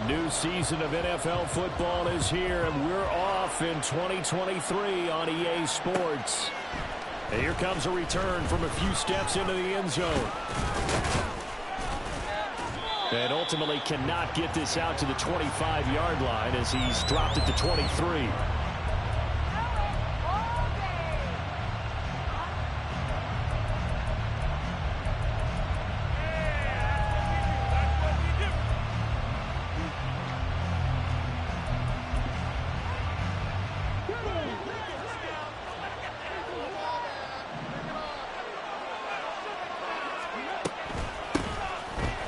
A new season of NFL football is here, and we're off in 2023 on EA Sports. And here comes a return from a few steps into the end zone. And ultimately cannot get this out to the 25-yard line as he's dropped it to 23.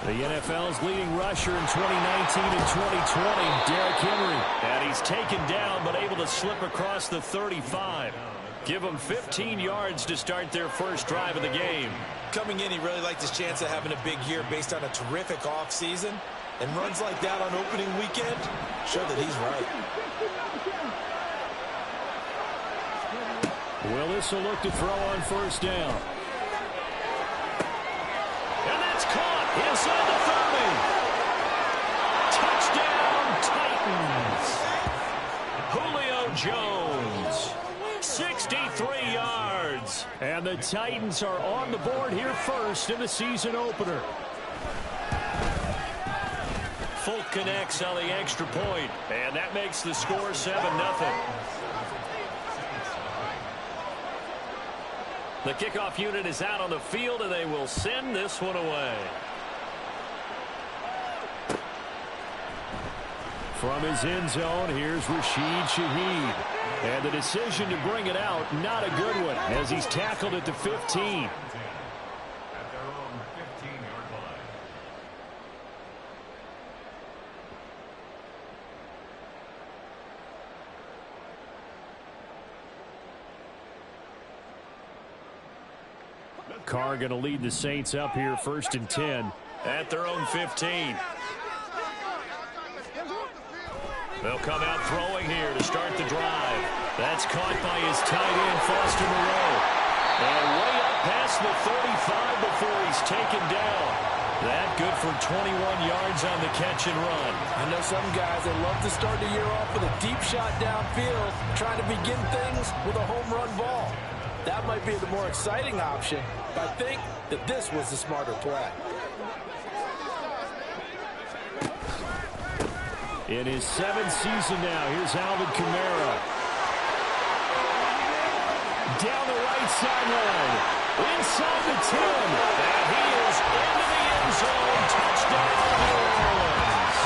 The NFL's leading rusher in 2019 and 2020, Derrick Henry. And he's taken down but able to slip across the 35. Give him 15 yards to start their first drive of the game. Coming in, he really liked his chance of having a big year based on a terrific offseason. And runs like that on opening weekend show that he's right. Willis will look to throw on first down. And that's caught inside the 30. Touchdown, Titans. Julio Jones, 63 yards. And the Titans are on the board here first in the season opener. Folk connects on the extra point, and that makes the score 7-0. The kickoff unit is out on the field, and they will send this one away. From his end zone, here's Rashid Shaheed. And the decision to bring it out, not a good one, as he's tackled at the 15. Carr going to lead the Saints up here first and 10 at their own 15. They'll come out throwing here to start the drive. That's caught by his tight end, Foster Moreau. And way up past the 35 before he's taken down. That good for 21 yards on the catch and run. I know some guys that love to start the year off with a deep shot downfield, trying to begin things with a home run ball. That might be the more exciting option, but I think that this was the smarter play. In his 7th season now, here's Alvin Kamara. Down the right sideline, inside the 10, and he is into the end zone. Touchdown, New Orleans.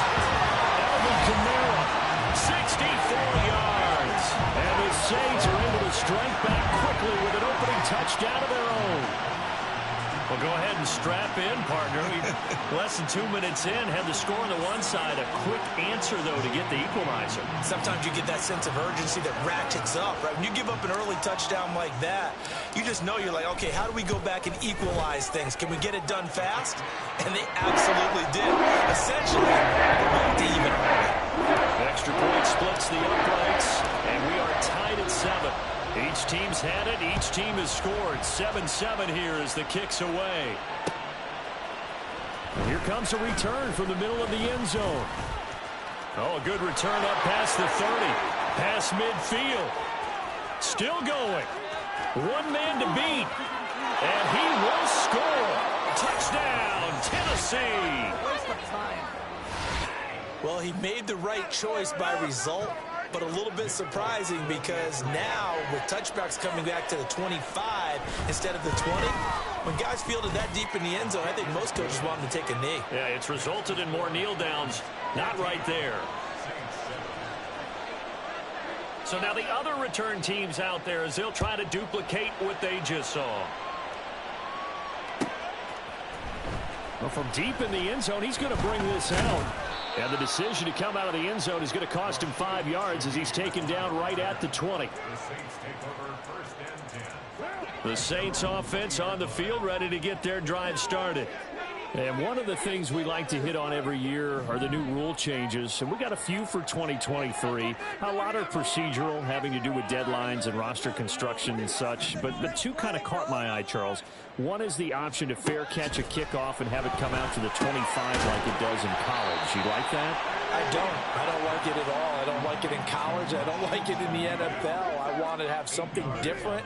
Alvin Kamara, 64 yards. And the Saints are able to strike back quickly with an opening touchdown of their own. Well, go ahead and strap in, partner. Less than 2 minutes in, had the score on the one side. A quick answer, though, to get the equalizer. Sometimes you get that sense of urgency that ratchets up, right? When you give up an early touchdown like that, you just know you're like, okay, how do we go back and equalize things? Can we get it done fast? And they absolutely did. Essentially, we're back to even. Extra point splits the uprights, and we are tied at 7. Each team's had it. Each team has scored. 7-7 here as the kick's away. Here comes a return from the middle of the end zone. Oh, a good return up past the 30. Past midfield. Still going. One man to beat. And he will score. Touchdown, Tennessee. Well, he made the right choice by result, but a little bit surprising because now with touchbacks coming back to the 25 instead of the 20, when guys fielded that deep in the end zone, I think most coaches want them to take a knee. Yeah, it's resulted in more kneel downs. Not right there. So now the other return teams out there as they'll try to duplicate what they just saw. Well, from deep in the end zone, he's going to bring this out. And the decision to come out of the end zone is going to cost him 5 yards as he's taken down right at the 20. The Saints offense on the field, ready to get their drive started. And one of the things we like to hit on every year are the new rule changes. And we got a few for 2023. A lot are procedural, having to do with deadlines and roster construction and such. But the two kind of caught my eye, Charles. One is the option to fair catch a kickoff and have it come out to the 25 like it does in college. You like that? I don't like it at all. I don't like it in college. I don't like it in the NFL. I want to have something different,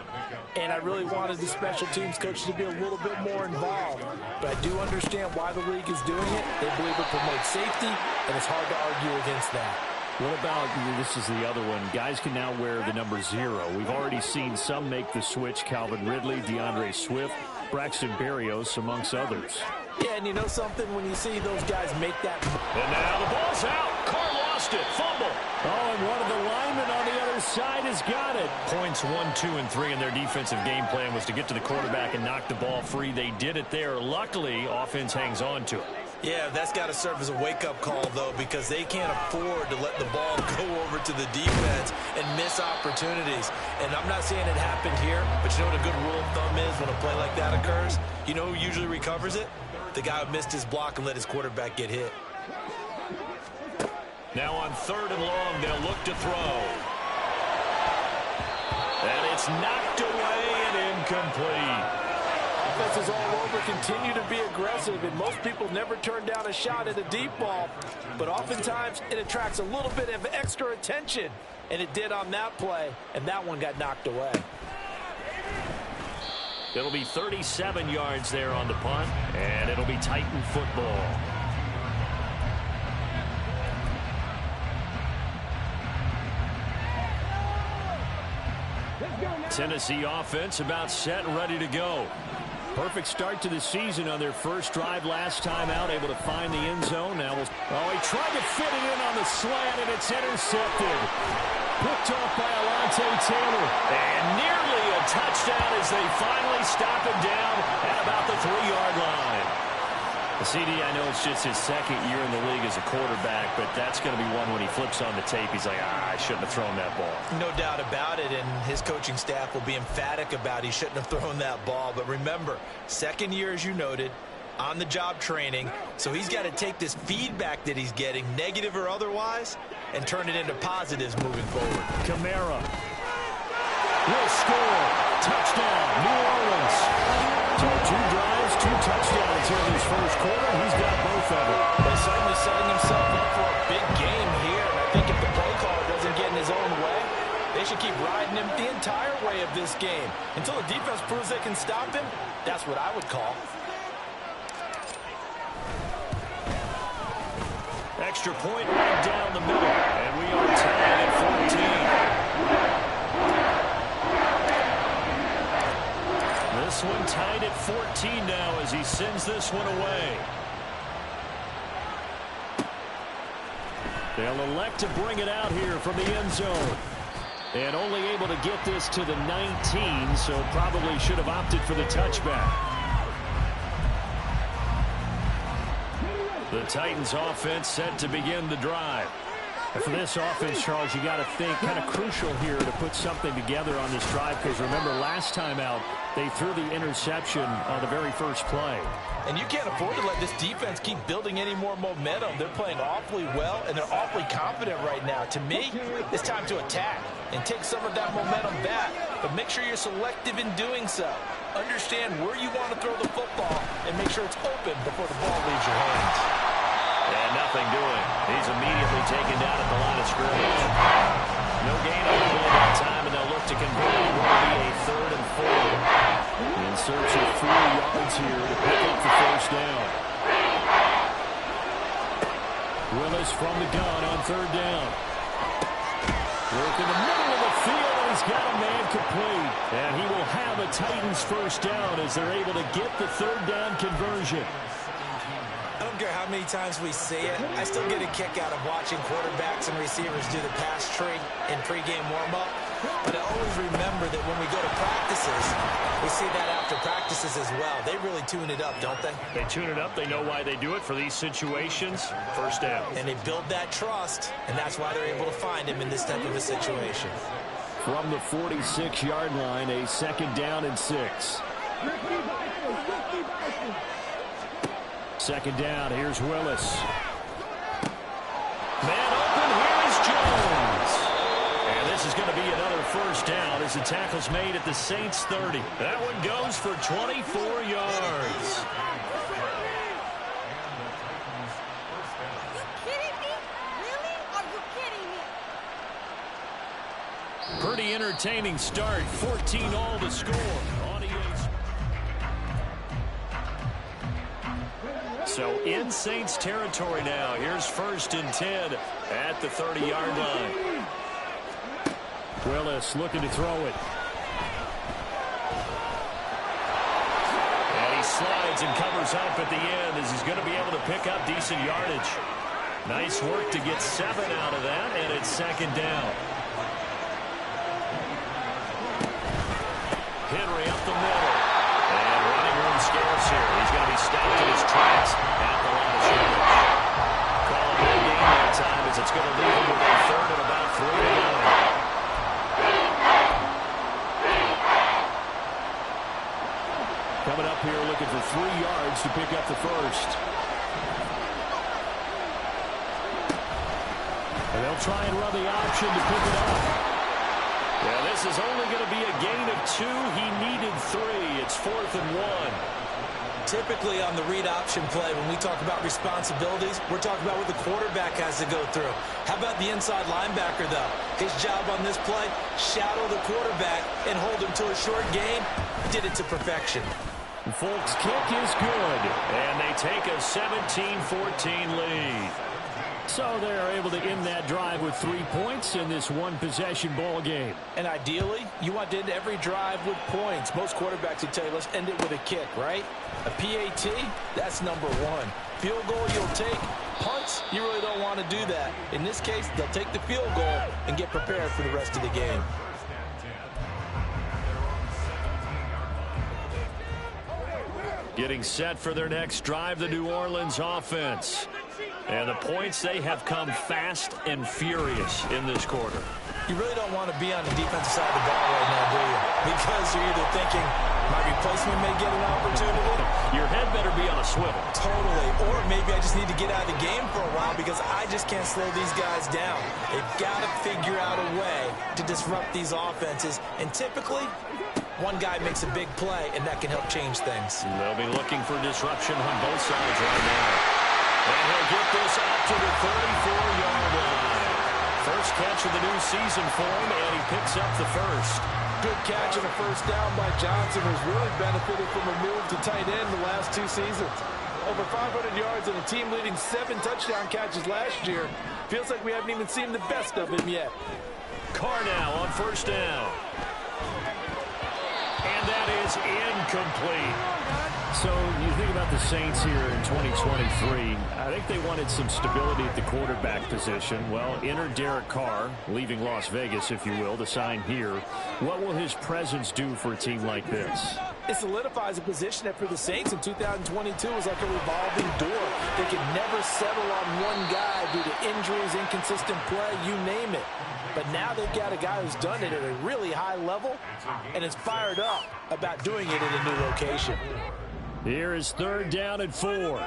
and I really wanted the special teams coach to be a little bit more involved. But I do understand why the league is doing it. They believe it promotes safety, and it's hard to argue against that. What about, this is the other one, guys can now wear the number 0. We've already seen some make the switch, Calvin Ridley, DeAndre Swift, Braxton Berrios, amongst others. Yeah, and you know something? When you see those guys make that... And now the ball's out. Carr lost it. Fumble. Oh, and one of the linemen on the other side has got it. Points 1, 2, and 3 in their defensive game plan was to get to the quarterback and knock the ball free. They did it there. Luckily, offense hangs on to it. Yeah, that's got to serve as a wake-up call, though, because they can't afford to let the ball go over to the defense and miss opportunities. And I'm not saying it happened here, but you know what a good rule of thumb is when a play like that occurs? You know who usually recovers it? The guy who missed his block and let his quarterback get hit. Now on 3rd and long, they'll look to throw. And it's knocked away and incomplete. Offenses all over continue to be aggressive, and most people never turn down a shot at a deep ball. But oftentimes, it attracts a little bit of extra attention, and it did on that play, and that one got knocked away. It'll be 37 yards there on the punt, and it'll be Titan football. Tennessee offense about set and ready to go. Perfect start to the season on their first drive last time out, able to find the end zone. Now he tried to fit it in on the slant, and it's intercepted. Picked off by Alontae Taylor. And nearly a touchdown as they finally stop him down at about the 3-yard line. The CD, I know it's just his 2nd year in the league as a quarterback, but that's going to be one when he flips on the tape. He's like, I shouldn't have thrown that ball. No doubt about it, and his coaching staff will be emphatic about he shouldn't have thrown that ball. But remember, 2nd year, as you noted, on-the-job training, so he's got to take this feedback that he's getting, negative or otherwise, and turn it into positives moving forward. Kamara will score. Touchdown, New Orleans. So 2 drives, 2 touchdowns here in his first quarter. He's got both of them. They're certainly setting himself up for a big game here. And I think if the play caller doesn't get in his own way, they should keep riding him the entire way of this game. Until the defense proves they can stop him, that's what I would call. Extra point right down the middle. And we are tied at 14. This one tied at 14 now as he sends this one away. They'll elect to bring it out here from the end zone. And only able to get this to the 19, so probably should have opted for the touchback. The Titans offense set to begin the drive. And for this offense, Charles, you got to think kind of crucial here to put something together on this drive, because remember last time out they threw the interception on the very first play. And you can't afford to let this defense keep building any more momentum. They're playing awfully well, and they're awfully confident right now. To me, it's time to attack and take some of that momentum back, but make sure you're selective in doing so. Understand where you want to throw the football and make sure it's open before the ball leaves your hands. And nothing doing. He's immediately taken down at the line of scrimmage. No gain on the play that time, and they'll look to convert. It will be a 3rd and 4. In search of 4 yards here to pick up the first down. Willis from the gun on 3rd down. Work in the middle of the field, and he's got a man complete. And he will have a Titans first down as they're able to get the 3rd down conversion. I don't care how many times we see it. I still get a kick out of watching quarterbacks and receivers do the pass tree in pregame warm-up. But I always remember that when we go to practices, we see that after practices as well. They really tune it up, don't they? They tune it up. They know why they do it for these situations. First down. And they build that trust, and that's why they're able to find him in this type of a situation. From the 46-yard line, a 2nd down and 6. 2nd down, here's Willis. Man open, here is Jones. And this is going to be another first down as the tackle's made at the Saints 30. That one goes for 24 yards. Pretty entertaining start. 14-all to score. So in Saints territory now. Here's 1st and 10 at the 30-yard line. Willis looking to throw it. And he slides and covers up at the end as he's going to be able to pick up decent yardage. Nice work to get 7 out of that, and it's 2nd down. Henry up the middle. And running room scarce here. He's going to be stopped in his tracks at the line of scrimmage. Calling no game that time as it's going to leave him with a 3rd and about 3 to go. Coming up here looking for 3 yards to pick up the 1st. And they'll try and run the option to pick it up. Yeah, this is only going to be a gain of 2. He needed 3. It's 4th and 1. Typically on the read option play, when we talk about responsibilities, we're talking about what the quarterback has to go through. How about the inside linebacker, though? His job on this play, shadow the quarterback and hold him to a short gain. Did it to perfection. Folks, kick is good, and they take a 17-14 lead. So they're able to end that drive with 3 points in this one-possession ball game. And ideally, you want to end every drive with points. Most quarterbacks would tell you, let's end it with a kick, right? A PAT, that's number 1. Field goal you'll take. Punts, you really don't want to do that. In this case, they'll take the field goal and get prepared for the rest of the game. Getting set for their next drive, the New Orleans offense. And the points, they have come fast and furious in this quarter. You really don't want to be on the defensive side of the ball right now, do you? Because you're either thinking, my replacement may get an opportunity. Your head better be on a swivel. Totally. Or maybe I just need to get out of the game for a while because I just can't slow these guys down. They've got to figure out a way to disrupt these offenses. And typically, one guy makes a big play, and that can help change things. They'll be looking for disruption on both sides right now. And he'll get this up to the 34-yard line. First catch of the new season for him, and he picks up the 1st. Good catch and a 1st down by Johnson, who's really benefited from a move to tight end the last 2 seasons. Over 500 yards and a team-leading 7 touchdown catches last year. Feels like we haven't even seen the best of him yet. Carr now on 1st down. And that is incomplete. So you think about the Saints here in 2023. I think they wanted some stability at the quarterback position. Well, enter Derek Carr, leaving Las Vegas, if you will, to sign here. What will his presence do for a team like this? It solidifies a position that for the Saints in 2022 was like a revolving door. They could never settle on one guy due to injuries, inconsistent play, you name it. But now they've got a guy who's done it at a really high level and is fired up about doing it in a new location. Here is 3rd down and 4.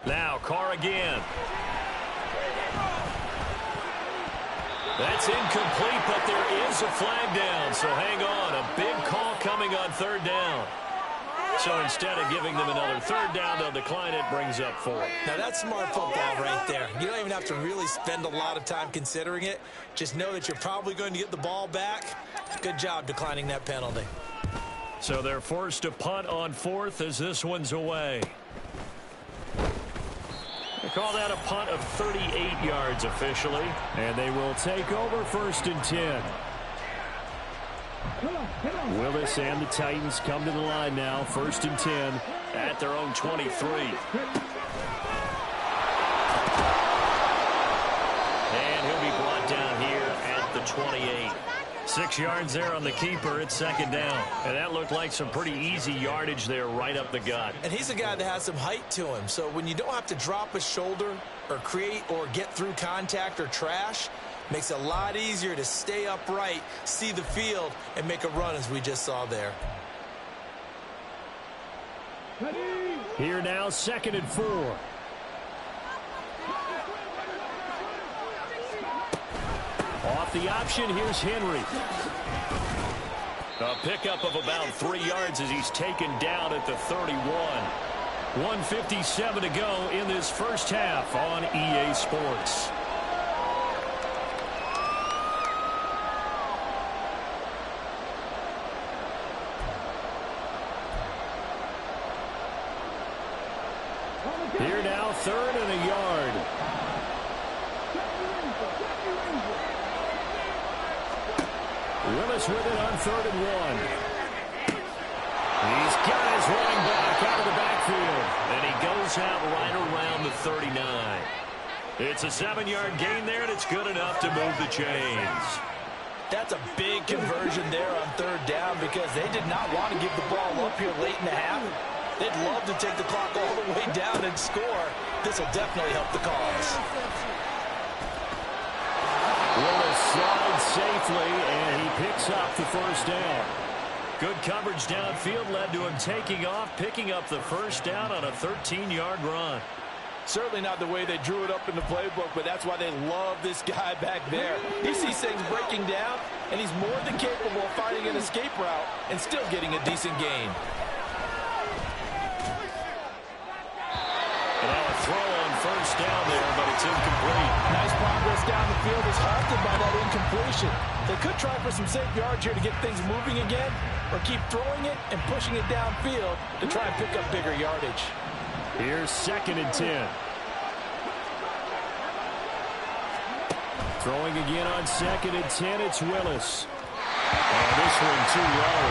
Now Carr again. That's incomplete, but there is a flag down, so hang on. A big call coming on 3rd down. So instead of giving them another 3rd down, they'll decline it, brings up 4. Now that's smart football right there. You don't even have to really spend a lot of time considering it. Just know that you're probably going to get the ball back. Good job declining that penalty. So they're forced to punt on 4th as this one's away. They call that a punt of 38 yards officially. And they will take over 1st and 10. Willis and the Titans come to the line now. 1st and 10 at their own 23. And he'll be brought down here at the 28. 6 yards there on the keeper. It's 2nd down. And that looked like some pretty easy yardage there right up the gut. And he's a guy that has some height to him. So when you don't have to drop a shoulder or create or get through contact or trash, makes it a lot easier to stay upright, see the field, and make a run as we just saw there. Here now, 2nd and 4. Off the option, here's Henry. A pickup of about 3 yards as he's taken down at the 31. 1:57 to go in this first half on EA Sports. Here now, 3rd and a yard. Willis with it on 3rd and 1. He's got his running back out of the backfield, and he goes out right around the 39. It's a 7-yard gain there, and it's good enough to move the chains. That's a big conversion there on 3rd down because they did not want to give the ball up here late in the half. They'd love to take the clock all the way down and score. This will definitely help the cause. Willis slides safely, and he picks up the 1st down. Good coverage downfield led to him taking off, picking up the 1st down on a 13-yard run. Certainly not the way they drew it up in the playbook, but that's why they love this guy back there. He sees things breaking down, and he's more than capable of finding an escape route and still getting a decent gain. And now a throw on 1st down there, but it's incomplete. Nice progress down the field is halted by that incompletion. They could try for some safe yards here to get things moving again, or keep throwing it and pushing it downfield to try and pick up bigger yardage. Here's 2nd and 10. Throwing again on 2nd and 10, it's Willis. And this one too low.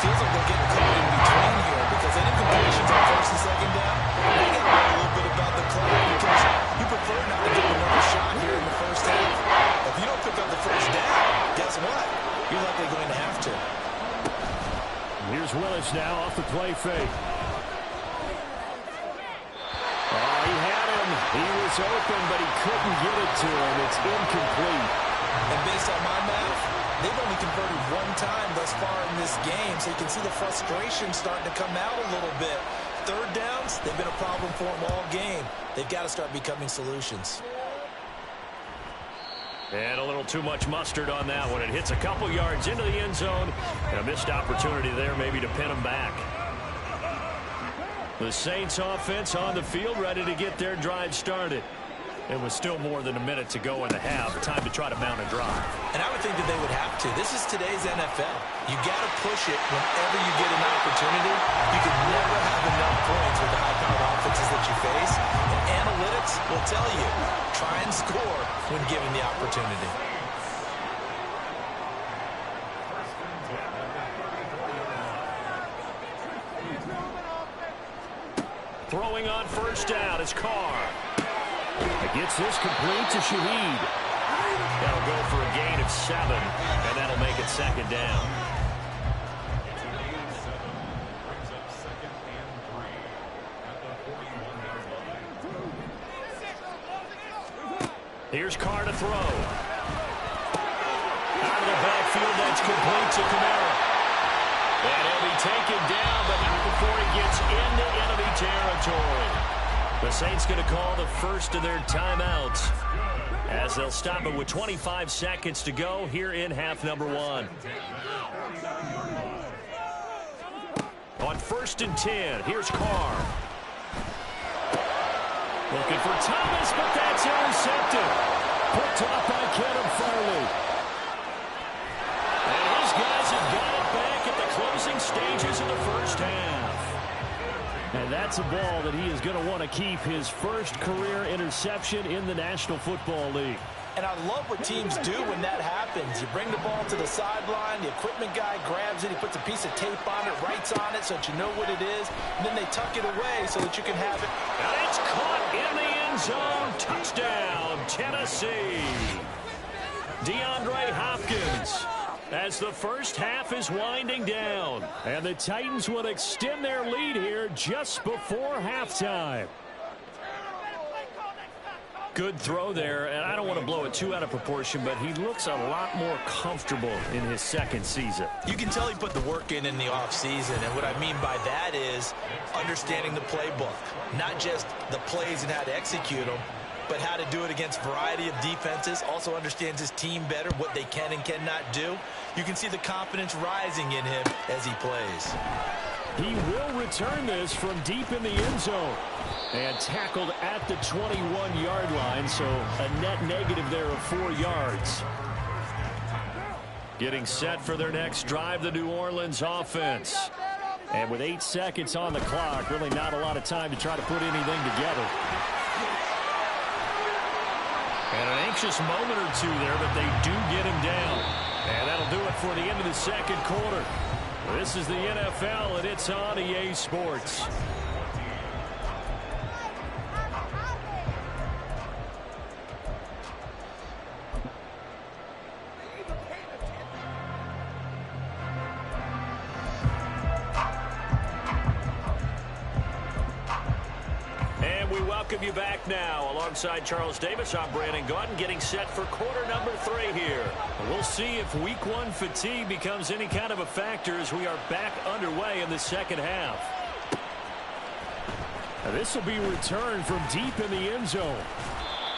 Feels like they're getting caught in between here because any completions on 1st and 2nd down, they get a little bit about the clock because you prefer not to give another shot here in the 1st half. If you don't pick up the 1st down, guess what? You're likely going to have to. Here's Willis now off the play fake. Oh, he had him. He was open, but he couldn't get it to him. It's incomplete. And based on my math, they've only converted 1 time thus far in this game, so you can see the frustration starting to come out a little bit. 3rd downs, they've been a problem for them all game. They've got to start becoming solutions. And a little too much mustard on that one. It hits a couple yards into the end zone, and a missed opportunity there maybe to pin him back. The Saints offense on the field, ready to get their drive started. It was still more than a minute to go in the half. Time to try to mount a drive. And I would think that they would have to. This is today's NFL. You got to push it whenever you get an opportunity. You can never have enough points with the high-powered offenses that you face. And analytics will tell you, try and score when given the opportunity. Throwing on 1st down is Carr. It gets this complete to Shaheed. That'll go for a gain of 7, and that'll make it 2nd down. Here's Carr to throw. Out of the backfield, that's complete to Kamara. And he'll be taken down, but not before he gets into enemy territory. The Saints going to call the first of their timeouts as they'll stop it with 25 seconds to go here in half number 1. On 1st and 10, here's Carr. Looking for Thomas, but that's intercepted. Picked off by Kevin Farley. And his guys have got it back at the closing stages of the first half. And that's a ball that he is going to want to keep, his first career interception in the National Football League. And I love what teams do when that happens. You bring the ball to the sideline, the equipment guy grabs it, he puts a piece of tape on it, writes on it so that you know what it is, and then they tuck it away so that you can have it. And it's caught in the end zone. Touchdown, Tennessee. DeAndre Hopkins, as the first half is winding down. And the Titans will extend their lead here just before halftime. Good throw there, and I don't want to blow it too out of proportion, but he looks a lot more comfortable in his 2nd season. You can tell he put the work in the offseason, and what I mean by that is understanding the playbook. Not just the plays and how to execute them, but how to do it against a variety of defenses. Also understands his team better, what they can and cannot do. You can see the confidence rising in him as he plays. He will return this from deep in the end zone. And tackled at the 21-yard line, so a net negative there of 4 yards. Getting set for their next drive, the New Orleans offense. And with 8 seconds on the clock, really not a lot of time to try to put anything together. And an anxious moment or two there, but they do get him down. And that'll do it for the end of the second quarter. This is the NFL, and it's on EA Sports. Welcome you back now. Alongside Charles Davis, I'm Brandon Gaudin, getting set for quarter number 3 here. We'll see if week 1 fatigue becomes any kind of a factor as we are back underway in the second half. This will be returned from deep in the end zone.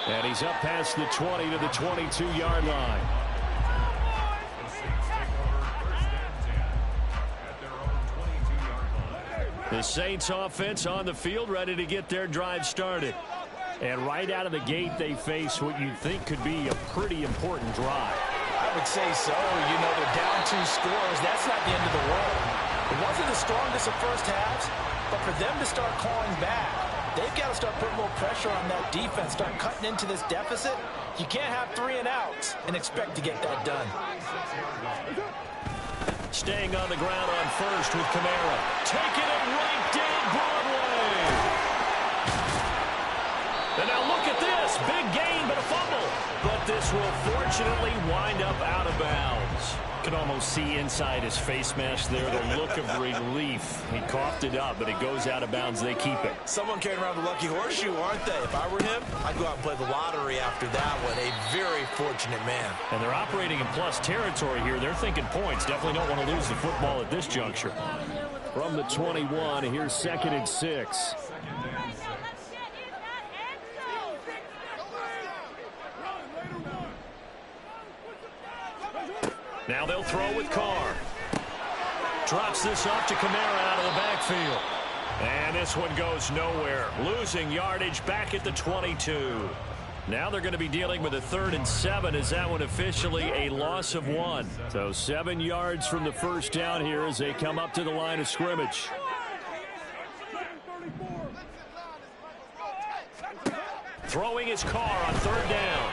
And he's up past the 20 to the 22-yard line. The Saints offense on the field, ready to get their drive started. And right out of the gate, they face what you'd think could be a pretty important drive. I would say so. You know, they're down 2 scores. That's not the end of the world. It wasn't the strongest of first halves, but for them to start clawing back, they've got to start putting more pressure on that defense, start cutting into this deficit. You can't have 3 and outs and expect to get that done. Staying on the ground on first with Kamara. Taking it right down Broadway. And now look at this. Big gain, but a fumble. But this will fortunately wind up out of bounds. You can almost see inside his face mask there the look of relief. He coughed it up, but it goes out of bounds. They keep it. Someone carrying around the lucky horseshoe, aren't they? If I were him, I'd go out and play the lottery after that one. A very fortunate man. And they're operating in plus territory here. They're thinking points. Definitely don't want to lose the football at this juncture. From the 21, here's 2nd and 6. Now they'll throw with Carr. Drops this off to Kamara out of the backfield. And this one goes nowhere. Losing yardage back at the 22. Now they're going to be dealing with a 3rd and 7 as that one officially a loss of 1. So 7 yards from the first down here as they come up to the line of scrimmage. Throwing his Carr on 3rd down.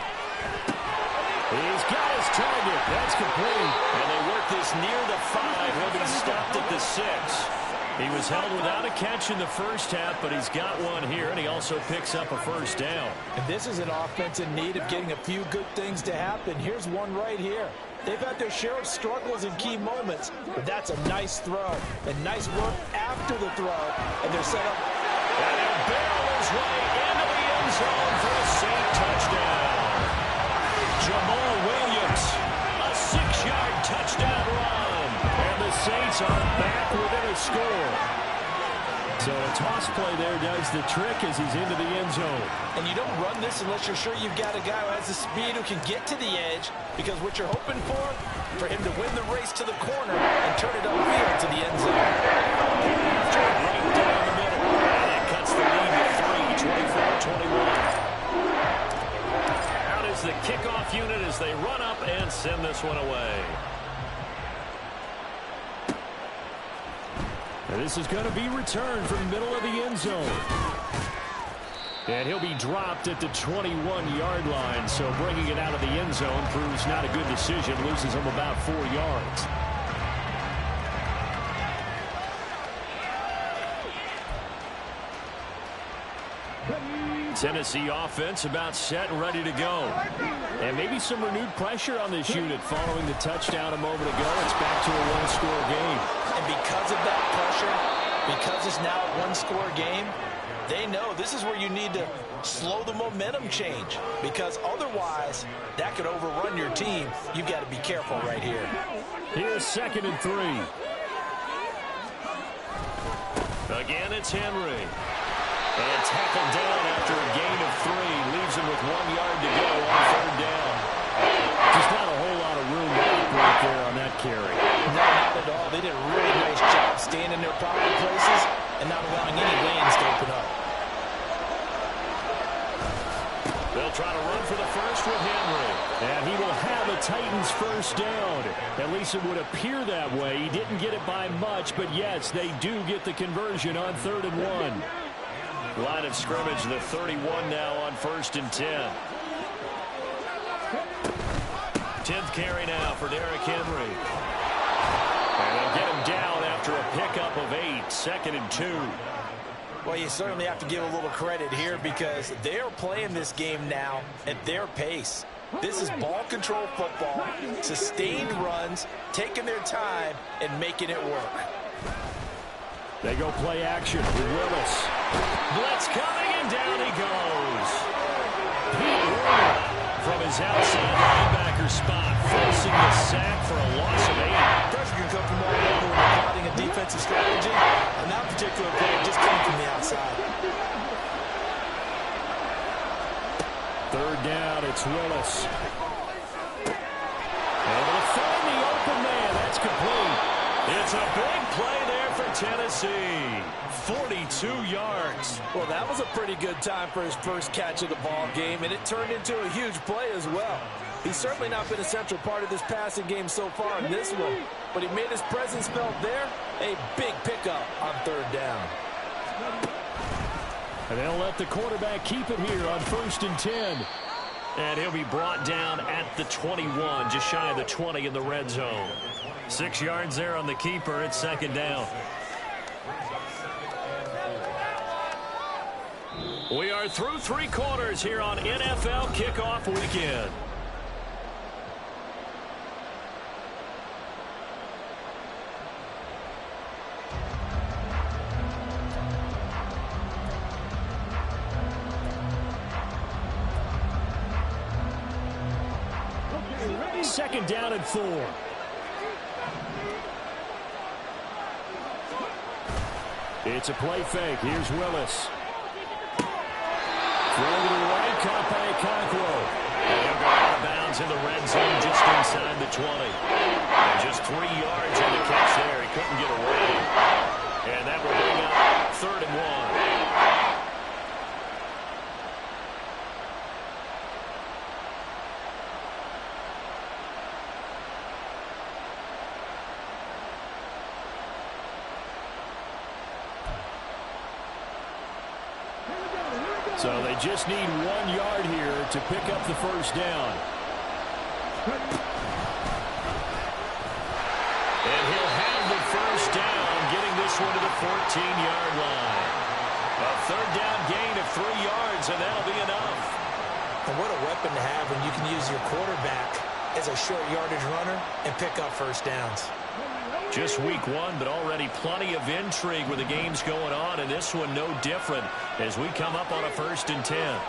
He's got his target. That's complete. And they work this near the 5. He'll be stopped at the 6. He was held without a catch in the first half, but he's got one here, and he also picks up a first down. And this is an offense in need of getting a few good things to happen. Here's one right here. They've had their share of struggles in key moments, but that's a nice throw. And nice work after the throw. And they're set up. And they'll barrel his way into the end zone for a Saint touchdown. Jamal Williams, a 6-yard touchdown run. And the Saints are back within a score. So a toss play there does the trick as he's into the end zone. And you don't run this unless you're sure you've got a guy who has the speed who can get to the edge, because what you're hoping for him to win the race to the corner and turn it upfield to the end zone. Right down the middle. And it cuts the lead to 3, 24-21. The kickoff unit as they run up and send this one away. And this is going to be returned from the middle of the end zone. And he'll be dropped at the 21-yard line, so bringing it out of the end zone proves not a good decision. Loses him about 4 yards. Tennessee offense about set and ready to go. And maybe some renewed pressure on this unit following the touchdown a moment ago. It's back to a 1-score game. And because of that pressure, because it's now a 1-score game, they know this is where you need to slow the momentum change, because otherwise that could overrun your team. You've got to be careful right here. Here's 2nd and 3. Again, it's Henry. And tackled down after a gain of 3. Leaves him with 1 yard to go on 3rd down. Just not a whole lot of room to operate there on that carry. No, not at all. They did a really nice job staying in their proper places and not allowing any lanes to open up. They'll try to run for the first with Henry. And he will have a Titans first down. At least it would appear that way. He didn't get it by much, but yes, they do get the conversion on 3rd and 1. Line of scrimmage, the 31 now on 1st and 10. 10th carry now for Derrick Henry. And they'll get him down after a pickup of 8, 2nd and 2. Well, you certainly have to give a little credit here because they're playing this game now at their pace. This is ball control football, sustained runs, taking their time, and making it work. They go play action with Willis. Blitz coming, and down he goes. Pete Werner from his outside linebacker spot, forcing the sack for a loss of 8. Pressure can come from all over when you're plotting a defensive strategy, and that particular play just came from the outside. 3rd down, it's Willis. Able to find the open man. That's complete. It's a big play there for Tennessee. 42 yards. Well, that was a pretty good time for his first catch of the ball game, and it turned into a huge play as well. He's certainly not been a central part of this passing game so far in this one, but he made his presence felt there. A big pickup on 3rd down. And they'll let the quarterback keep it here on 1st and 10. And he'll be brought down at the 21, just shy of the 20 in the red zone. 6 yards there on the keeper. It's 2nd down. We are through 3 quarters here on NFL Kickoff Weekend. Second down and 4. It's a play fake. Here's Willis. Thrown to the right, caught by Okonkwo. And he'll go out of bounds in the red zone just inside the 20. And just 3 yards on the catch there. He couldn't get away. And that will bring up 3rd and 1. So they just need 1 yard here to pick up the first down. And he'll have the first down, getting this one to the 14-yard line. A 3rd down gain of 3 yards, and that'll be enough. And what a weapon to have when you can use your quarterback as a short yardage runner and pick up first downs. Just week 1, but already plenty of intrigue with the games going on, and this one no different as we come up on a 1st and 10.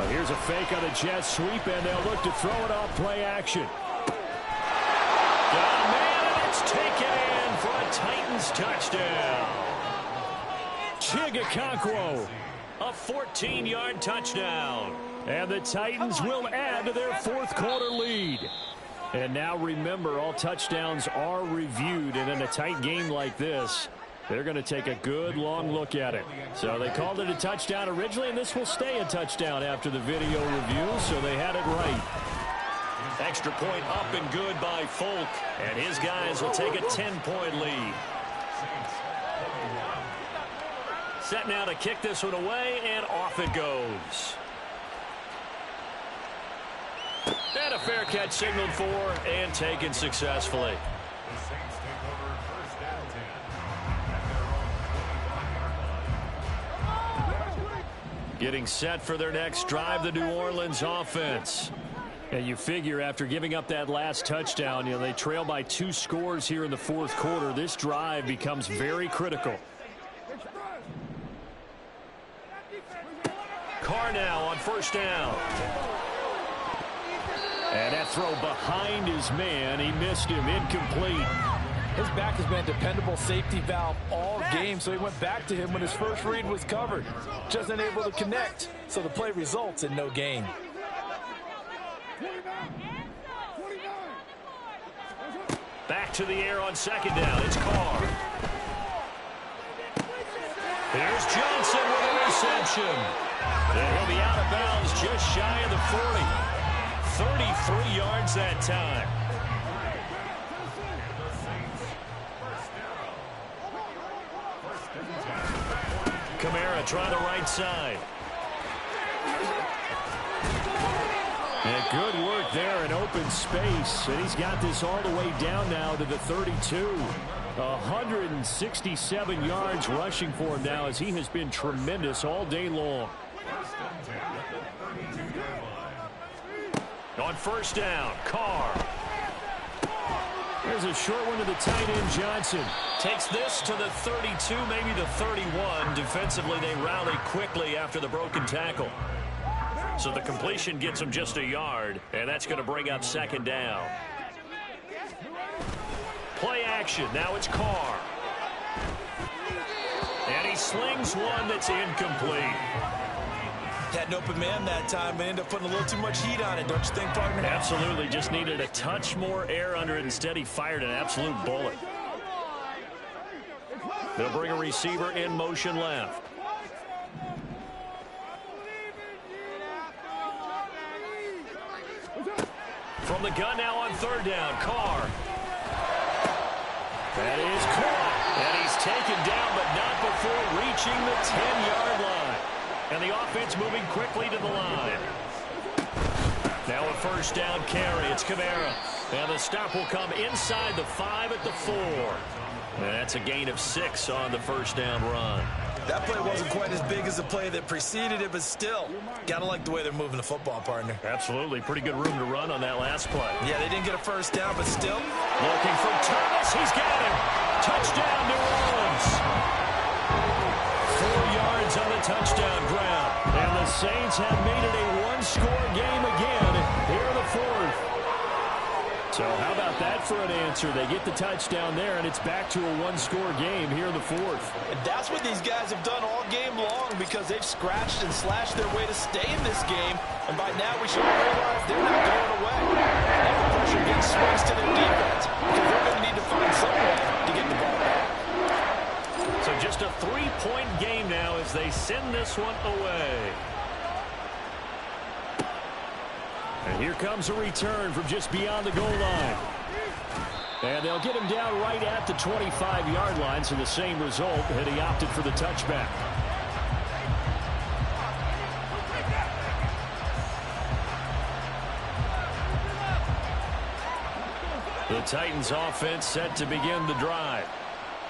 Here's a fake on a jet sweep, and they'll look to throw it off play action. Got a man, and it's taken in for a Titans touchdown. Chig Okonkwo, a 14-yard touchdown. And the Titans will add to their 4th quarter lead. And now remember, all touchdowns are reviewed, and in a tight game like this, they're going to take a good long look at it. So they called it a touchdown originally, and this will stay a touchdown after the video review, so they had it right. Extra point up and good by Folk, and his guys will take a 10-point lead. Set now to kick this one away, and off it goes. And a fair catch signaled for and taken successfully. Getting set for their next drive, the New Orleans offense. And you figure after giving up that last touchdown, they trail by 2 scores here in the 4th quarter. This drive becomes very critical. Carr now on 1st down. And that throw behind his man. He missed him. Incomplete. His back has been a dependable safety valve all game, so he went back to him when his first read was covered. Just unable to connect, so the play results in no gain. Back to the air on second down. It's Carr. Here's Johnson with a reception. And he'll be out of bounds just shy of the 40. 33 yards that time. Kamara trying the right side. And good work there in open space. And he's got this all the way down now to the 32. 167 yards rushing for him now, as he has been tremendous all day long. On first down, Carr. There's a short one to the tight end, Johnson. Takes this to the 32, maybe the 31. Defensively, they rally quickly after the broken tackle. So the completion gets him just a yard, and that's going to bring up second down. Play action. Now it's Carr. And he slings one that's incomplete. Had an open man that time, but ended up putting a little too much heat on it, don't you think, partner? Absolutely. Just needed a touch more air under it. Instead, he fired an absolute bullet. They'll bring a receiver in motion left. From the gun now on third down, Carr. That is caught. And he's taken down, but not before reaching the 10-yard line. And the offense moving quickly to the line. Now a first down carry. It's Kamara. And the stop will come inside the 5 at the 4. And that's a gain of 6 on the first down run. That play wasn't quite as big as the play that preceded it, but still, got to like the way they're moving the football, partner. Absolutely. Pretty good room to run on that last play. Yeah, they didn't get a first down, but still. Looking for Thomas. He's got him. Touchdown, New Orleans. 4 yards on the touchdown grab. And the Saints have made it a one-score game again here in the 4th. So how about that for an answer? They get the touchdown there, and it's back to a one-score game here in the 4th. And that's what these guys have done all game long, because they've scratched and slashed their way to stay in this game. And by now we should realize they're not going away. Now the pressure again swings to their defense, because they're going to need to find some way to get the ball back. So just a 3-point game now as they send this one away. And here comes a return from just beyond the goal line. And they'll get him down right at the 25-yard line, so the same result, and he opted for the touchback. The Titans offense set to begin the drive.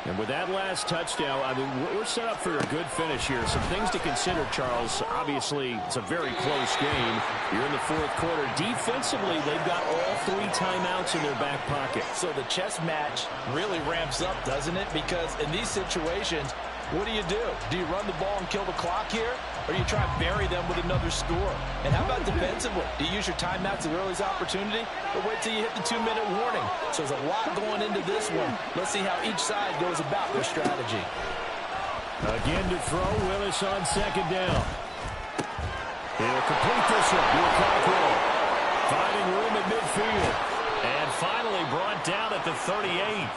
And with that last touchdown, I mean, we're set up for a good finish here. Some things to consider, Charles. Obviously, it's a very close game. You're in the 4th quarter. Defensively, they've got all 3 timeouts in their back pocket. So the chess match really ramps up, doesn't it? Because in these situations, what do? Do you run the ball and kill the clock here? Or do you try and bury them with another score? And how about defensively? Do you use your timeouts at the earliest opportunity? Or wait till you hit the 2-minute warning? So there's a lot going into this one. Let's see how each side goes about their strategy. Again to throw. Willis on second down. He'll complete this one. Do a Cockrell. Finding room at midfield. And finally brought down at the 38.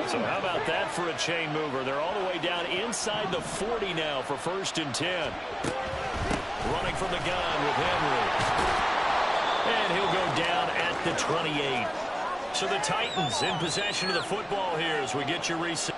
So how about that for a chain mover? They're all the way down inside the 40 now for 1st and 10. Running from the gun with Henry. And he'll go down at the 28. So the Titans in possession of the football here as we get your reset.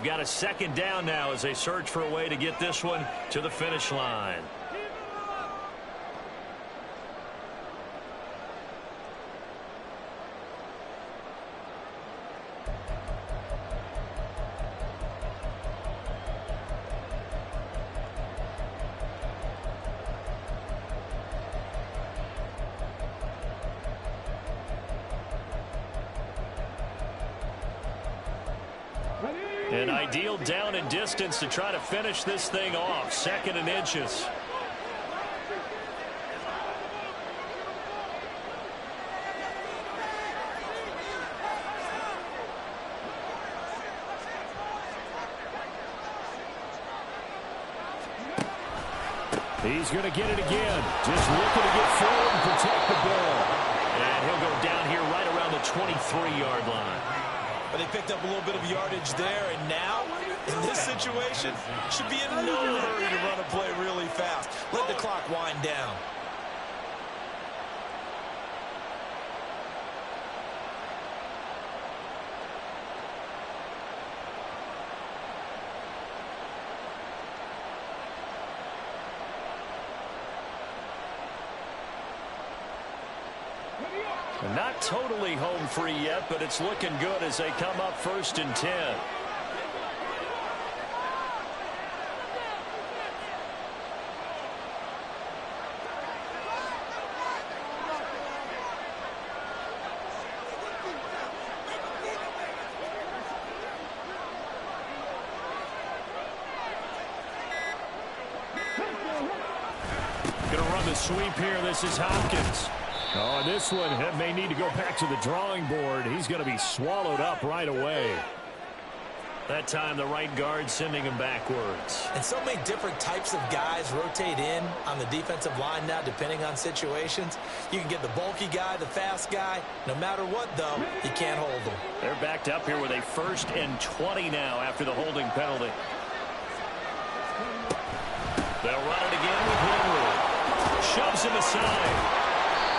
got a second down now as they search for a way to get this one to the finish line. An ideal down and distance to try to finish this thing off. 2nd and inches. He's going to get it again. Just looking to get forward and protect the ball. And he'll go down here right around the 23-yard line. But they picked up a little bit of yardage there, and now, in this situation, should be in no hurry to run a play really fast. Let the clock wind down. Not totally home free yet, but it's looking good as they come up 1st and 10. Going to run the sweep here. This is Hopkins. Oh, this one may need to go back to the drawing board. He's going to be swallowed up right away. That time, the right guard sending him backwards. And so many different types of guys rotate in on the defensive line now, depending on situations. You can get the bulky guy, the fast guy. No matter what, though, you can't hold them. They're backed up here with a 1st and 20 now after the holding penalty. They'll run it again with Henry. Shoves him aside.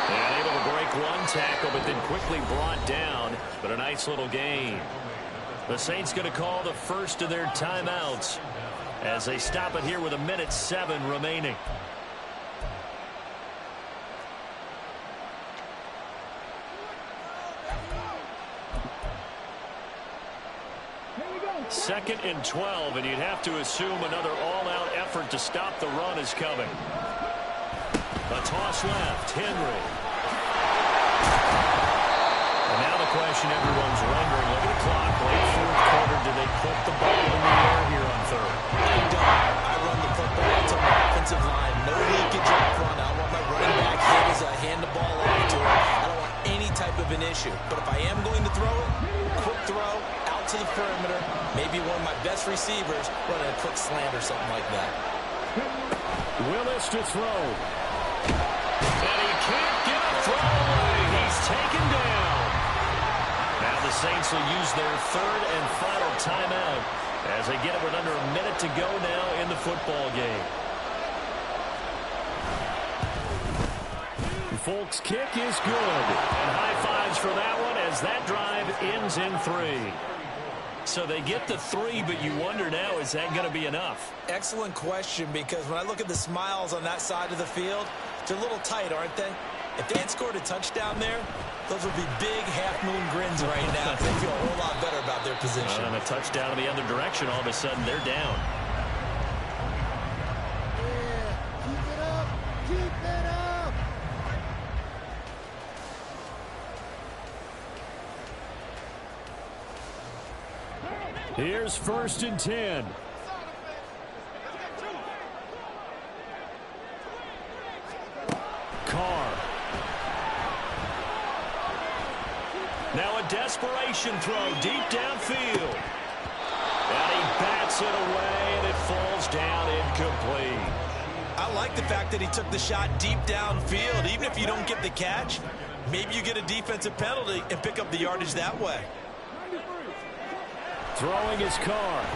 And able to break one tackle, but then quickly brought down. But a nice little gain. The Saints going to call the first of their timeouts as they stop it here with 1:07 remaining. Second and 12, and you'd have to assume another all-out effort to stop the run is coming. A toss left, Henry. And now the question everyone's wondering, look at the clock, late 4th quarter, do they put the ball in the air here on 3rd? I don't. I run the football to my offensive line. No leakage up front. I want my running back hit as I hand the ball off to him. I don't want any type of an issue. But if I am going to throw it, quick throw, out to the perimeter, maybe one of my best receivers running a quick slant or something like that. Willis to throw. And he can't get a throw away. He's taken down. Now the Saints will use their 3rd and final timeout as they get it with under a minute to go now in the football game. Folks, kick is good. And high fives for that one as that drive ends in 3. So they get the 3, but you wonder now, is that going to be enough? Excellent question, because when I look at the smiles on that side of the field, they're a little tight, aren't they? If they had scored a touchdown there, those would be big half-moon grins right now. They feel a whole lot better about their position. And a touchdown in the other direction, all of a sudden they're down. Yeah, keep it up, keep it up. Here's 1st and 10. Carr. Now a desperation throw deep downfield. And he bats it away, and it falls down incomplete. I like the fact that he took the shot deep downfield. Even if you don't get the catch, maybe you get a defensive penalty and pick up the yardage that way. Throwing his Carr.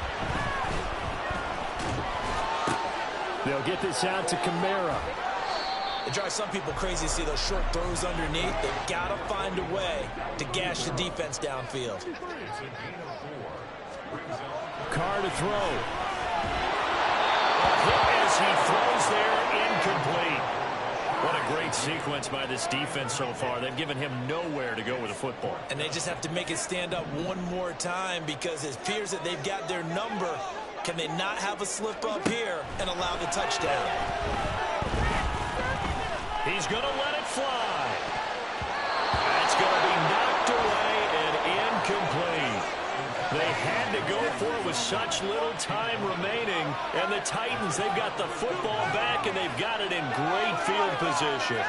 They'll get this out to Kamara. It drives some people crazy to see those short throws underneath. They've got to find a way to gash the defense downfield. Carr to throw. A hit as he throws there, incomplete. What a great sequence by this defense so far. They've given him nowhere to go with the football. And they just have to make it stand up one more time because it appears that they've got their number. Can they not have a slip up here and allow the touchdown? He's going to let it fly. That's going to be knocked away and incomplete. They had to go for it with such little time remaining. And the Titans, they've got the football back, and they've got it in great field position.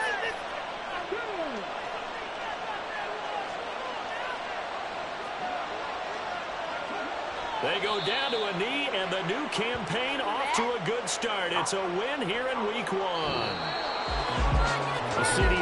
They go down to a knee, and the new campaign off to a good start. It's a win here in Week 1. The City